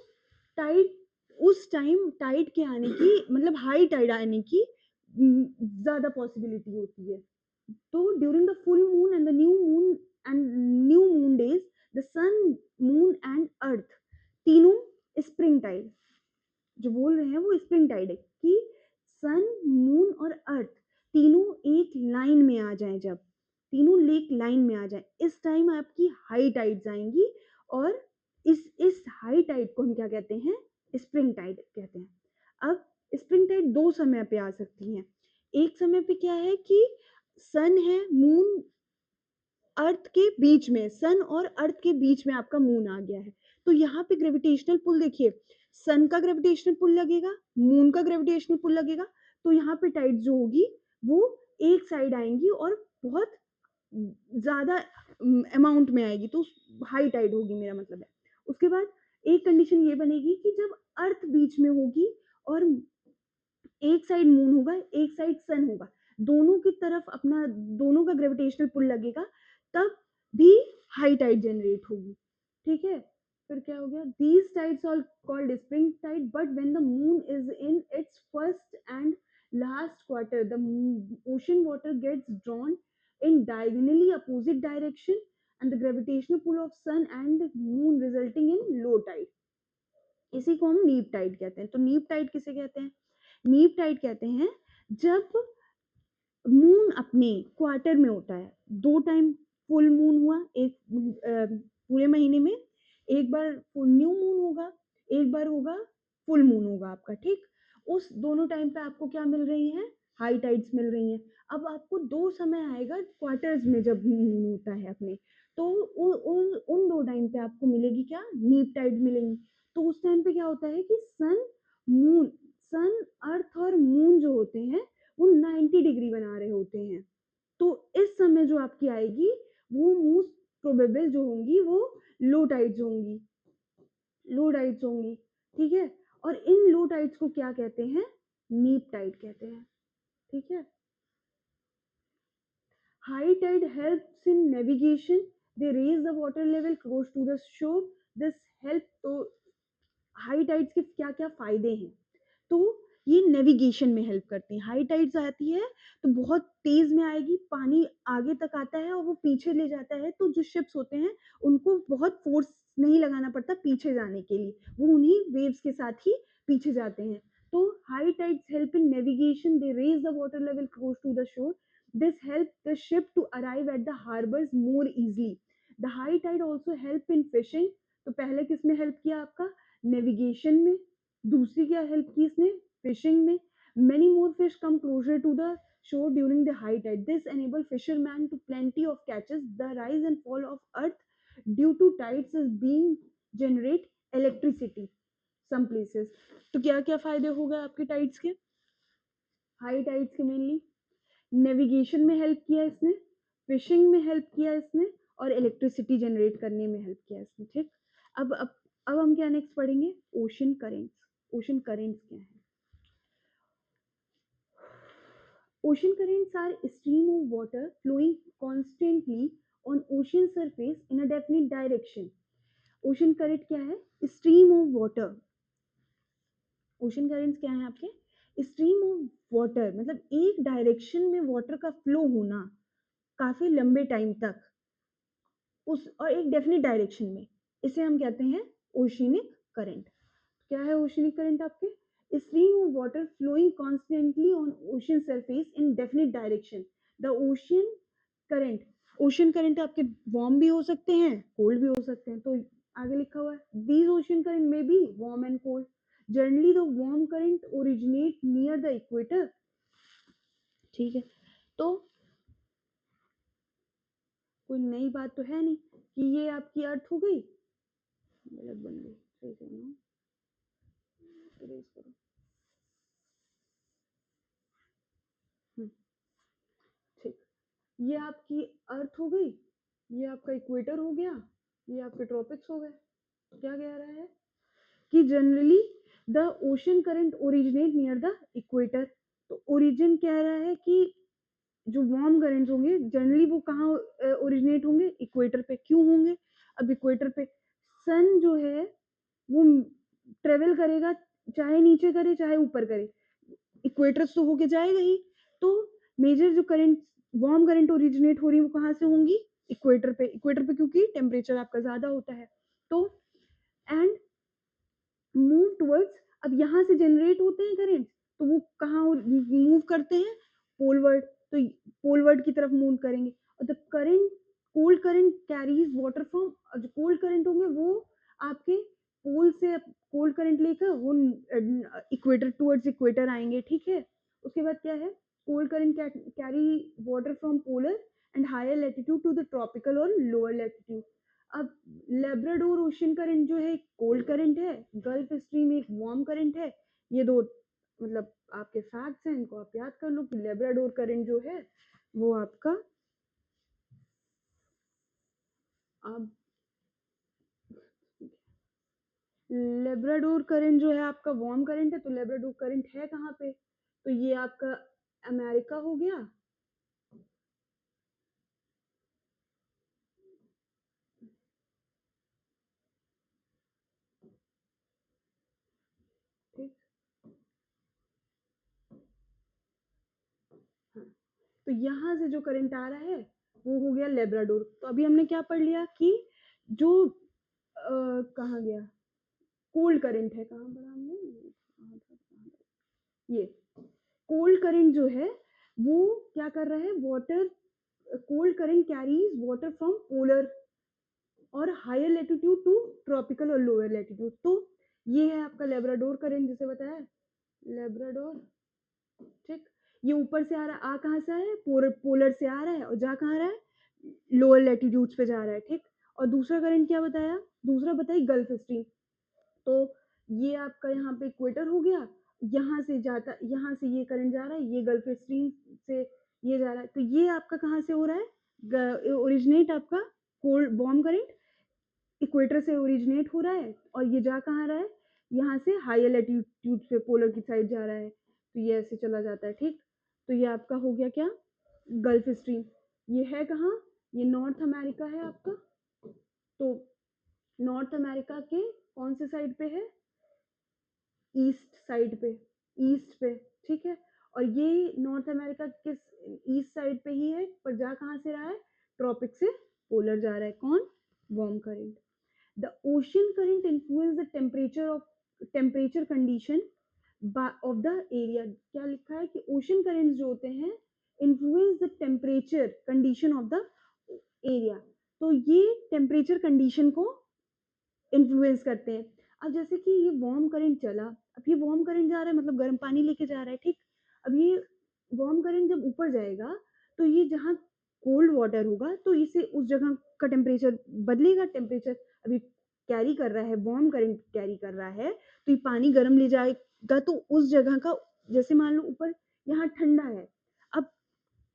टाइड, उस टाइम टाइड के आने की मतलब हाई टाइड आने की ज्यादा पॉसिबिलिटी होती है। तो during the full moon and the new moon days the sun moon and earth तीनों स्प्रिंग टाइड, जो बोल रहे हैं वो स्प्रिंग टाइड है कि सन मून और अर्थ तीनों एक लाइन में आ जाएं, जब तीनों लेक लाइन में आ जाएं इस टाइम आपकी हाई टाइड्स आएंगी। और इस हाई टाइड को हम क्या कहते हैं, स्प्रिंग टाइड कहते हैं। अब स्प्रिंग टाइड दो समय पे आ सकती हैं। एक समय पे क्या है कि सन है मून अर्थ के बीच में, सन और अर्थ के बीच में आपका मून आ गया है, तो यहाँ पे ग्रेविटेशनल पुल देखिए, सन का ग्रेविटेशनल पुल लगेगा, मून का ग्रेविटेशनल पुल लगेगा, तो यहाँ पे टाइड जो होगी वो एक साइड आएंगी और बहुत ज्यादा अमाउंट में आएगी, तो हाई टाइड होगी मेरा मतलब है। उसके बाद एक कंडीशन ये बनेगी कि जब अर्थ बीच में होगी और एक साइड मून होगा एक साइड सन होगा, दोनों की तरफ अपना दोनों का ग्रेविटेशनल पुल लगेगा, तब भी हाई टाइड जनरेट होगी। ठीक है, फिर क्या हो गया, these tides are called spring tide but when the moon is in its first and last quarter the ocean water gets drawn in diagonally opposite direction and the gravitational pull of sun and moon resulting in low tide। इसी को हम नीप Tide कहते हैं। तो नीप Tide किसे कहते हैं, नीप टाइड कहते हैं जब मून अपने क्वार्टर में होता है, दो टाइम फुल मून हुआ एक पूरे महीने में, एक बार न्यू मून होगा, एक बार होगा फुल मून होगा आपका। ठीक, उस दोनों टाइम पे आपको क्या मिल रही है, हाई टाइड्स मिल रही हैं। अब आपको दो समय आएगा क्वार्टर्स में जब मून होता है अपने, तो उन दो टाइम पे आपको मिलेगी क्या, नीप टाइड मिलेंगी। तो उस टाइम पे क्या होता है कि मून सन अर्थ और मून जो होते हैं वो 90 डिग्री बना रहे होते हैं। तो इस समय जो आपकी आएगी वो मोस्ट प्रोबेबल जो होंगी वो लो टाइड्स होंगी, लो टाइड्स होंगी। ठीक है, और इन लो टाइड्स को क्या कहते हैं, नीप टाइड कहते हैं। ठीक है, high tide helps in navigation, they raise the water level close to the shore, this help। तो हाई टाइड्स के क्या क्या फायदे हैं, तो ये नेविगेशन में हेल्प करती हैं। हाई टाइड्स आती है तो बहुत तेज में आएगी, पानी आगे तक आता है और वो पीछे ले जाता है, तो जो शिप्स होते हैं उनको बहुत फोर्स नहीं लगाना पड़ता पीछे जाने के लिए, वो उन्हीं वेव्स के साथ ही पीछे जाते हैं। तो high tides help in navigation, they raise the water level close to the shore, this help the ship to arrive at the harbours more easily. The high tide also help in fishing, तो पहले किस में help किया आपका, navigation में, दूसरी क्या help की इसने, फिशिंग में। Many more fish come closer to the shore during the high tide. This enable fishermen to plenty of catches. The rise and fall of earth due to tides is being generate electricity some places. तो क्या क्या फायदे हो गए आपके tides के, high tides के mainly navigation में हेल्प किया इसने, फिशिंग में हेल्प किया इसने, और इलेक्ट्रिसिटी जनरेट करने में हेल्प किया इसने। ठीक, अब हम क्या नेक्स्ट पढ़ेंगे, ओशन करेंट्स। ओशन करेंट्स क्या है? Ocean currents are a stream of water flowing constantly on ocean surface in a definite direction. Ocean current क्या है? Stream of water. Ocean currents क्या है आपके? Stream of water मतलब एक डायरेक्शन में वाटर का फ्लो होना काफी लंबे टाइम तक, उस और एक डेफिनेट डायरेक्शन में, इसे हम कहते हैं ओशियनिक करंट। क्या है ओशियनिक करंट आपके? Stream of water flowing constantly on ocean surface in definite direction. The ocean current आपके वार्म भी हो सकते हैं, कोल्ड भी हो सकते हैं। तो आगे लिखा हुआ है दीज ओशन करंट में B warm and cold, generally the warm current originate near the equator. ठीक है, तो कोई नई बात तो है नहीं कि ये आपकी अर्थ हो गई, गलत बन गई, सही से बनाओ, erase करो। ठीक, ये आपकी अर्थ हो गई, ये आपका इक्वेटर हो गया, ये आपके ट्रॉपिक्स हो गए। क्या कह रहा है कि generally the ocean current originate near the equator. तो ओरिजिन कह रहा है कि जो वार्म करंट्स होंगे जनरली वो कहाँ ओरिजिनेट होंगे, इक्वेटर पे। क्यों होंगे? अब इक्वेटर पे सन जो है वो ट्रेवल करेगा, चाहे नीचे करे चाहे ऊपर करे, इक्वेटर तो होके जाएगा ही। तो मेजर जो करंट वार्म करंट ओरिजिनेट हो रही है वो कहाँ से होंगी, इक्वेटर पे। इक्वेटर पे क्योंकि टेम्परेचर आपका ज्यादा होता है। तो एंड मूव टुवर्ड्स, अब यहाँ से जनरेट होते हैं करंट, तो वो कहाँ मूव करते हैं, पोलवर्ड। तो पोलवर्ड की तरफ मूव करेंगे। और the current cold current carries water from, जो कोल्ड करंट होंगे वो आपके पोल से कोल्ड करंट लेकर वो इक्वेटर टुवर्ड्स इक्वेटर आएंगे। ठीक है, उसके बाद क्या है, cold current carry water from polar and higher latitude to the tropical और लोअर लेटीट्यूड। अब लेब्राडोर ओशन करंट जो है कोल्ड करंट है, गल्फ स्ट्रीम एक वार्म करंट है। ये दो मतलब आपके फैक्ट्स हैं, इनको आप याद कर लो कि लेब्राडोर करंट जो है वो आपका, अब लेब्राडोर करंट जो है आपका वार्म करंट है, तो लेब्राडोर करंट है कहाँ पे, तो ये आपका अमेरिका हो गया। ठीक, हाँ, तो यहाँ से जो करंट आ रहा है वो हो गया लेब्राडोर। तो अभी हमने क्या पढ़ लिया कि जो कहाँ गया, कोल्ड करंट है, कहाँ पढ़ा हमने, ये कोल्ड करंट जो है वो क्या कर रहा है, water, cold current carries water from polar और हायर लेटीट्यूड टू ट्रॉपिकल और लोअर लेटीट्यूड। तो ये है आपका लेब्राडोर करंट, जिसे बताया लेब्राडोर। ठीक, ये ऊपर से आ रहा है, आ कहाँ से आ रहा है, पोलर से आ रहा है और जा कहाँ रहा है, लोअर लेटीट्यूड्स पे जा रहा है। ठीक, और दूसरा करंट क्या बताया, दूसरा बताई गल्फ स्ट्रीम। तो ये आपका यहाँ पे इक्वेटर हो गया, यहाँ से जाता, यहाँ से ये करंट जा रहा है, ये गल्फ स्ट्रीम से ये जा रहा है। तो ये आपका कहाँ से हो रहा है, ओरिजिनेट आपका कोल्ड वार्म करंट इक्वेटर से ओरिजिनेट हो रहा है, और ये जा कहाँ रहा है, यहाँ से हायर लेटीट्यूड से पोलर की साइड जा रहा है। तो ये ऐसे चला जाता है। ठीक, तो ये आपका हो गया क्या, गल्फ स्ट्रीम। ये है कहाँ, ये नॉर्थ अमेरिका है आपका। तो नॉर्थ अमेरिका के कौन से साइड पे है, ईस्ट साइड पे। ईस्ट पे, ठीक है। और ये नॉर्थ अमेरिका किस ईस्ट साइड पे ही है, पर जा कहाँ से रहा है, ट्रॉपिक से पोलर जा रहा है। कौन, warm current. The ocean current influence the temperature condition of the area. क्या लिखा है कि ओशन करेंट्स जो होते हैं influence the temperature condition of the area. तो ये टेम्परेचर कंडीशन को इन्फ्लुएंस करते हैं। अब जैसे कि ये वार्म करंट चला, अब ये वार्म करंट जा रहा है मतलब गर्म पानी लेके जा रहा है, ठीक। अब ये वार्म करंट जब ऊपर जाएगा तो ये जहाँ कोल्ड वाटर होगा तो इसे उस जगह का टेम्परेचर बदलेगा। टेम्परेचर अभी कैरी कर रहा है, वार्म करंट कैरी कर रहा है, तो ये पानी गर्म ले जाएगा तो उस जगह का, जैसे मान लो ऊपर यहाँ ठंडा है, अब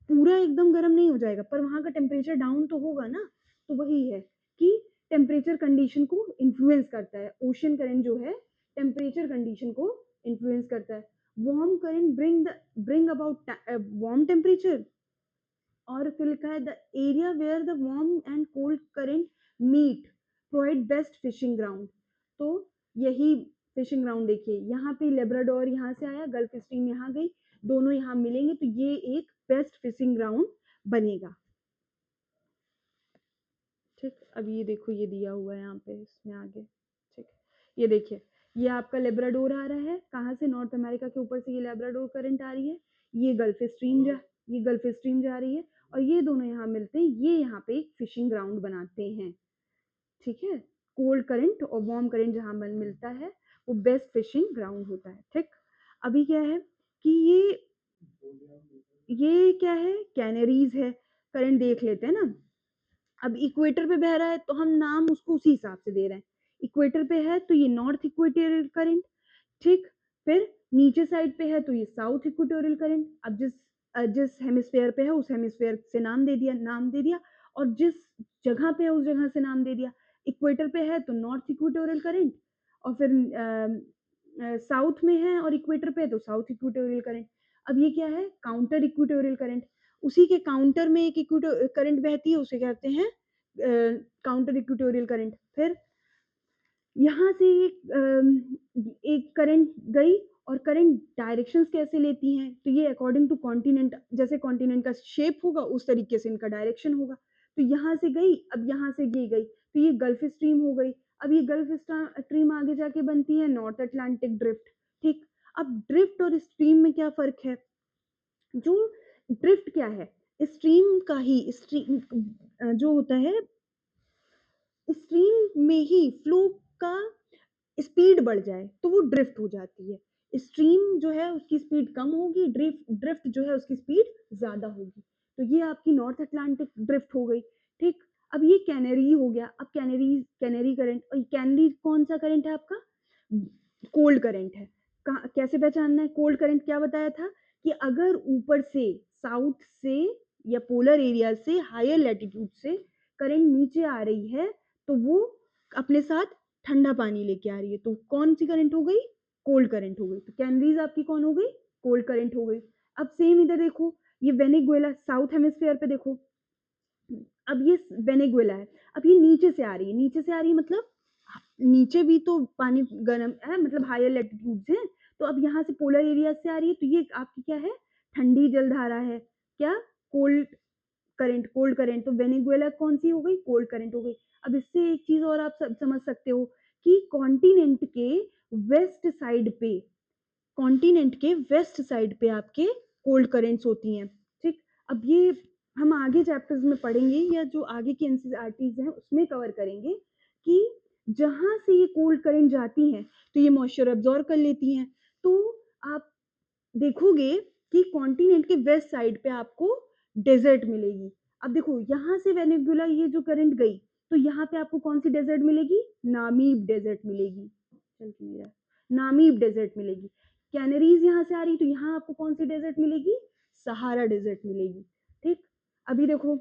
पूरा एकदम गर्म नहीं हो जाएगा पर वहां का टेम्परेचर डाउन तो होगा ना। तो वही है कि टेम्परेचर कंडीशन को इन्फ्लुएंस करता है। ओशन करंट जो है टेम्परेचर कंडीशन को इन्फ्लुएंस करता है। Warm current bring about warm temperature. और फिर लिखा है the area where the warm and cold current meet provide best fishing ground. तो यही फिशिंग ग्राउंड देखिए, यहाँ पे लेब्राडोर यहाँ से आया, गल्फ स्ट्रीम यहाँ गई, दोनों यहाँ मिलेंगे तो ये एक बेस्ट फिशिंग ग्राउंड बनेगा, ठीक। अब ये देखो ये दिया हुआ है यहाँ पे इसमें आगे, ठीक। ये देखिए ये आपका लेब्राडोर आ रहा है, कहाँ से, नॉर्थ अमेरिका के ऊपर से ये लेब्राडोर करंट आ रही है, ये गल्फ स्ट्रीम जा रही है और ये दोनों यहाँ मिलते हैं, ये यहाँ पे एक फिशिंग ग्राउंड बनाते हैं, ठीक है। कोल्ड करंट और वार्म करंट जहाँ मिलता है वो बेस्ट फिशिंग ग्राउंड होता है, ठीक। अभी क्या है कि ये क्या है, कैनरीज है, करंट देख लेते हैं ना। अब इक्वेटर पे बह रहा है तो हम नाम उसको उसी हिसाब से दे रहे हैं। इक्वेटर पे है तो ये नॉर्थ इक्वेटोरियल करंट, ठीक। फिर नीचे साइड पे है तो ये साउथ इक्वेटोरियल करंट। अब जिस हेमिस्फेयर पे है उस हेमिस्फेयर से नाम दे दिया और जिस जगह पे है उस जगह से नाम दे दिया। इक्वेटर पे है तो नॉर्थ इक्वेटोरियल करंट, और फिर साउथ में है और इक्वेटर पे है तो साउथ इक्वेटोरियल करंट। अब ये क्या है, काउंटर इक्वेटोरियल करंट। उसी के काउंटर में एक करंट बहती है, उसे कहते हैं काउंटर इक्वेटोरियल करंट। फिर यहाँ से एक करंट गई, और करंट डायरेक्शंस कैसे लेती हैं, तो ये अकॉर्डिंग टू कॉन्टिनेंट, जैसे कॉन्टिनेंट का शेप होगा उस तरीके से इनका डायरेक्शन होगा। तो यहाँ से गई, अब यहाँ से ये गई तो ये गल्फ स्ट्रीम हो गई। अब ये गल्फ स्ट्रीम आगे जाके बनती है नॉर्थ अटलांटिक ड्रिफ्ट, ठीक। अब ड्रिफ्ट और स्ट्रीम में क्या फर्क है, जो ड्रिफ्ट क्या है, स्ट्रीम का ही स्ट्रीम जो होता है, स्ट्रीम में ही फ्लो का स्पीड बढ़ जाए तो वो ड्रिफ्ट हो जाती है। स्ट्रीम जो है उसकी स्पीड कम होगी, ड्रिफ्ट जो है उसकी स्पीड ज्यादा होगी। तो ये आपकी नॉर्थ अटलांटिक ड्रिफ्ट हो गई, ठीक। अब ये कैनरी हो गया। अब कैनरी करंट, और कैनरी कौन सा करंट है आपका, कोल्ड करंट है। कैसे पहचानना है कोल्ड करंट, क्या बताया था कि अगर ऊपर से साउथ से या पोलर एरिया से हायर लैटिट्यूड से करंट नीचे आ रही है तो वो अपने साथ ठंडा पानी लेके आ रही है, तो कौन सी करंट हो गई, कोल्ड करंट हो गई। तो कैनरीज आपकी कौन हो गई, कोल्ड करंट हो गई। अब सेम इधर देखो, ये वेनेजुएला साउथ हेमिस्फीयर पे देखो, अब ये वेनेजुएला है, अब ये नीचे से आ रही है, नीचे से आ रही है मतलब नीचे भी तो पानी गर्म है, मतलब हायर लैटिट्यूड से। तो अब यहाँ से पोलर एरिया से आ रही है तो ये आपकी क्या है, ठंडी जलधारा है, क्या, कोल्ड कोल्ड करंट। तो वेनेजुएला कौन सी हो गई, कोल्ड करंट हो गई। अब इससे एक चीज और आप सब समझ सकते हो कि कॉन्टिनेंट के वेस्ट साइड पे आपके कोल्ड करेंट्स होती हैं, ठीक। अब ये हम आगे चैप्टर्स में पढ़ेंगे या जो आगे की एनसीईआरटीज हैं उसमें कवर करेंगे कि जहां से ये कोल्ड करंट जाती हैं तो ये मॉइस्चर अब्जॉर्ब कर लेती हैं। तो आप देखोगे कि कॉन्टिनेंट के वेस्ट साइड पे आपको डेजर्ट मिलेगी। अब देखो यहाँ से वेनेजुएला ये जो करंट गई तो यहाँ पे आपको कौन सी डेजर्ट मिलेगी, नामीब डेजर्ट मिलेगी, चल क्यों नहीं रहा, नामीब डेजर्ट मिलेगी। कैनरीज यहाँ से आ रही तो यहाँ आपको कौन सी डेजर्ट मिलेगी, सहारा डेजर्ट मिलेगी, ठीक। अभी देखो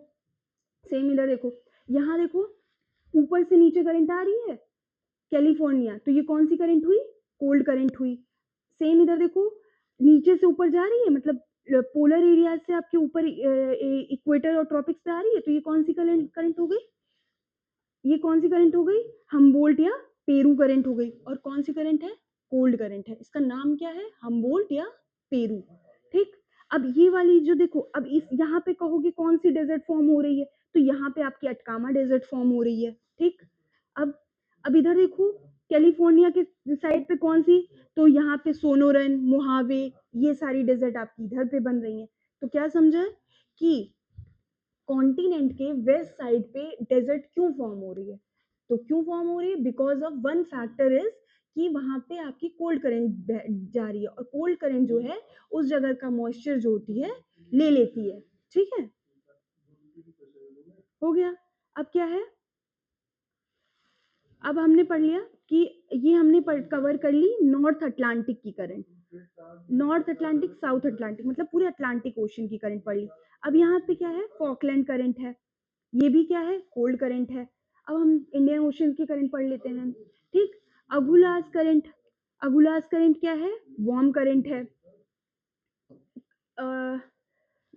सेम इधर देखो, यहाँ देखो ऊपर से नीचे करंट आ रही है कैलिफोर्निया, तो ये कौन सी करंट हुई, कोल्ड करंट हुई। सेम इधर देखो नीचे से ऊपर जा रही है, मतलब पोलर एरिया से आपके ऊपर इक्वेटर और ट्रॉपिक्स पे आ रही है, तो ये कौन सी करंट हो गई, ये कौन सी करंट हो गई, हमबोल्ट या पेरू करंट हो गई। और कौन सी करंट है, कोल्ड करंट है, इसका नाम क्या है, हम्बोल्ट या पेरू, ठीक। अब ये वाली जो देखो, अब इस यहाँ पे कहोगे कौन सी डेजर्ट फॉर्म हो रही है, तो यहाँ पे आपकी अटकामा डेजर्ट फॉर्म हो रही है, ठीक। अब इधर देखो कैलिफोर्निया के साइड पे कौन सी, तो यहाँ पे सोनोरन, मोहावे, ये सारी डेजर्ट आपकी इधर पे बन रही हैं। तो क्या समझा कि कॉन्टिनेंट के वेस्ट साइड पे डेजर्ट क्यों फॉर्म हो रही है, तो क्यों फॉर्म हो रही है, because of one factor is कि वहां पे आपकी कोल्ड करंट जा रही है, और कोल्ड करंट जो है उस जगह का मॉइस्चर जो होती है ले लेती है, ठीक है, हो गया। अब क्या है, अब हमने पढ़ लिया कि ये हमने कवर कर ली नॉर्थ अटलांटिक की current, north Atlantic south Atlantic मतलब पूरे अटलांटिक ओशन की करंट पढ़ ली। अब यहाँ पे क्या है, फॉकलैंड करंट है, ये भी क्या है, कोल्ड करंट है। अब हम इंडियन ओशन की करंट पढ़ लेते हैं, ठीक। अगुलास करंट, अगुलास करंट क्या है, वार्म करंट है।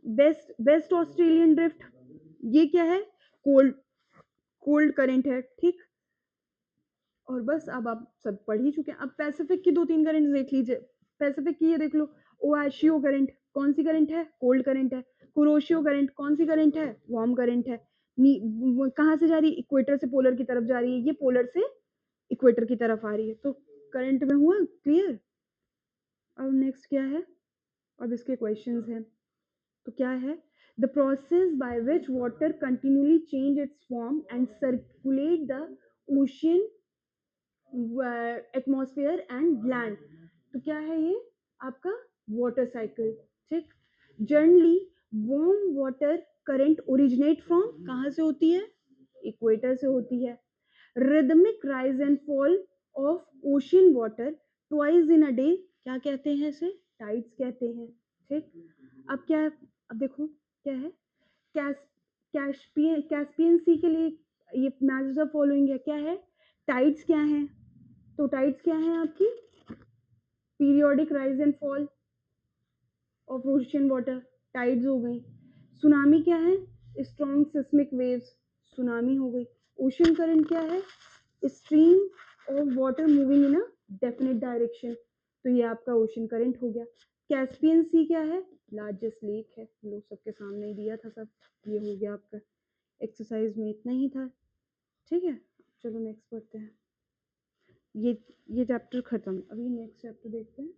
वेस्ट वेस्ट ऑस्ट्रेलियन ड्रिफ्ट, ये क्या है, कोल्ड कोल्ड करंट है, ठीक। और बस अब आप सब पढ़ ही चुके हैं। अब पैसिफिक की दो तीन करंट देख लीजिए, पैसिफिक की ये देख लो, ओआशियो करंट कौन सी करंट है, कोल्ड करंट है। कुरोशियो करंट कौन सी करंट है, वार्म करंट है। कहाँ से जा रही है, इक्वेटर से पोलर की तरफ जा रही है, ये पोलर से इक्वेटर की तरफ आ रही है, तो करंट में हुआ क्लियर। अब नेक्स्ट क्या है, अब इसके क्वेश्चंस हैं, तो क्या है, the process by which water continually change it's form and circulate the ocean atmosphere and land, तो क्या है ये आपका वाटर साइकिल, ठीक। Generally warm water current originate from कहाँ से होती है, इक्वेटर से होती है। Rhythmic rise and fall of ocean water twice in a day, क्या कहते हैं इसे, टाइड्स कहते हैं, ठीक। अब क्या है, अब देखो क्या है, कैस कैस्पियन सी के लिए ये मैच द फॉलोइंग है, क्या है, टाइड्स क्या है, तो टाइड्स क्या है आपकी, periodic rise and fall of ocean water, tides हो गई। सुनामी क्या है, स्ट्रॉन्ग सिस्मिक वेव्स, सुनामी हो गई। ओशन करंट क्या है, stream of water moving in a definite direction, तो ये आपका ओशन करंट हो गया। कैस्पियन सी क्या है, लार्जेस्ट लेक है, लोग सबके सामने ही दिया था सब, ये हो गया आपका, एक्सरसाइज में इतना ही था, ठीक है। चलो नेक्स्ट पढ़ते हैं, ये चैप्टर खत्म, अभी नेक्स्ट चैप्टर देखते हैं।